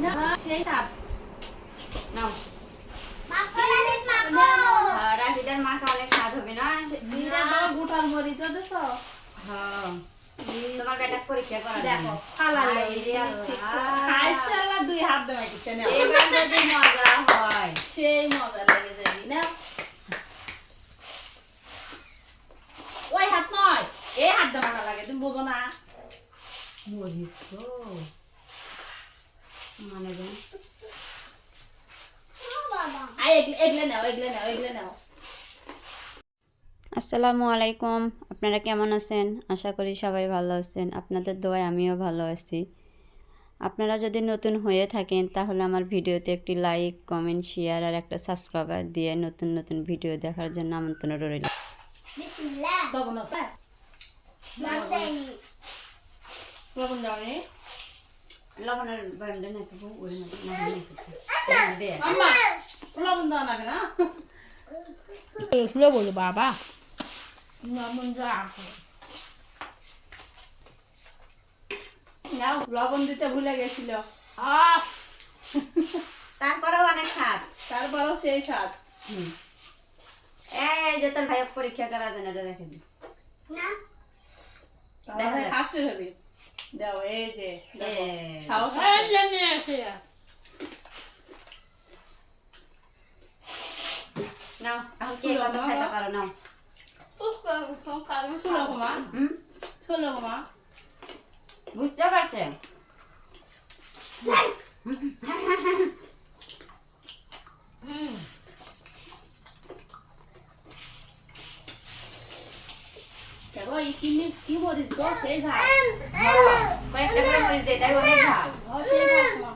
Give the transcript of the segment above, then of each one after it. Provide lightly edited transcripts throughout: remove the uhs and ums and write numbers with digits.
না সেই সাপ নাও মাখো রাশিদ মাখো রাশিদার মাখা অনেক স্বাদ হবে না দিদা বাবা গোটাল মরিচ দেছো হ্যাঁ তোমার বেটা পরীক্ষা করা দেখো ফালা খাইছালা দুই হাত দেওয়া কিচ্ছে না এবার যদি মজা হয় সেই মজা লেগে যাবে না ওই হাত নয় এই হাত দেওয়া ভালো লাগে তুমি বুঝো না মরিস তো মানে দেন বাবা আই এগলে নাও আসসালামু আলাইকুম, আপনারা কেমন আছেন? আশা করি সবাই ভালো আছেন। আপনাদের দোয়ায় আমিও ভালো আছি। আপনারা যদি নতুন হয়ে থাকেন তাহলে আমার ভিডিওতে একটি লাইক, কমেন্ট, শেয়ার আর একটা সাবস্ক্রাইবার দিয়ে নতুন নতুন ভিডিও দেখার জন্য আমন্ত্রণ রইল। বিসমিল্লাহ লবণ আছে লাগতেনি লবণ দাও নি লবণের বান্ডে না তো ওই না দে আম্মা লবণ দাও না কেন লবণ বাবা লবণ যা নাও লবণ দিতে ভুলে গেছিল তারপরেও অনেক স্বাদ তারপরেও সেই স্বাদ এই যে তোর ভাই পরীক্ষা করা দেন এটা রেখে দিস না তাহলে ফার্স্টে হবে দাও এই যে দেখো, এই। সাহস নাও এখন কি কত খাইতে পারো নাও ছোলো মা হুম ছোলো মা বুঝতে পারছে দেখো এই কি মরিস গো সেই ঝাল কয়েকটা করে মরিচ দে তাই অনেক ঝাল সেই ঝাল তোমার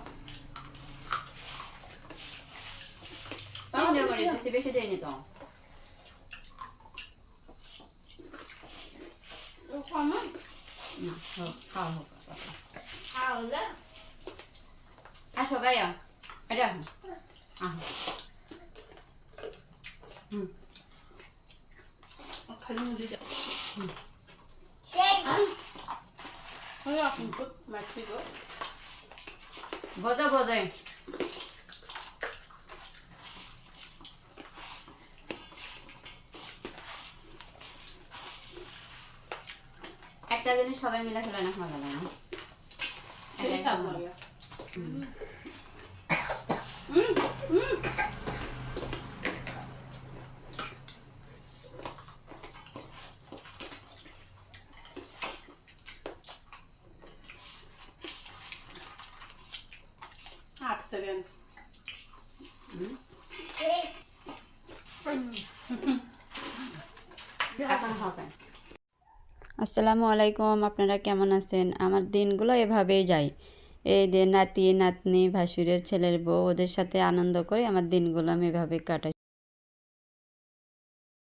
তিনটে মরিচ দিচ্ছি বেশি দেয়নি তো না হোক খাও হোক আসো গাইয়া এটা আহ হুম খালি মুড়ি দাও সেই ওই আপনি তো মাছি গো বোঝো বোঝো একটা জিনিস সবাই মিলে খেলে না ভালো লাগে না সেই স্বাদ লাগে আট সেকেন্ড সেই এখন হাসান আসসালামু আলাইকুম, আপনারা কেমন আছেন? আমার দিনগুলো এভাবেই যায়। এই যে নাতি নাতনি ভাসুরের ছেলের বউ ওদের সাথে আনন্দ করে আমার দিনগুলো আমি এভাবে কাটাই।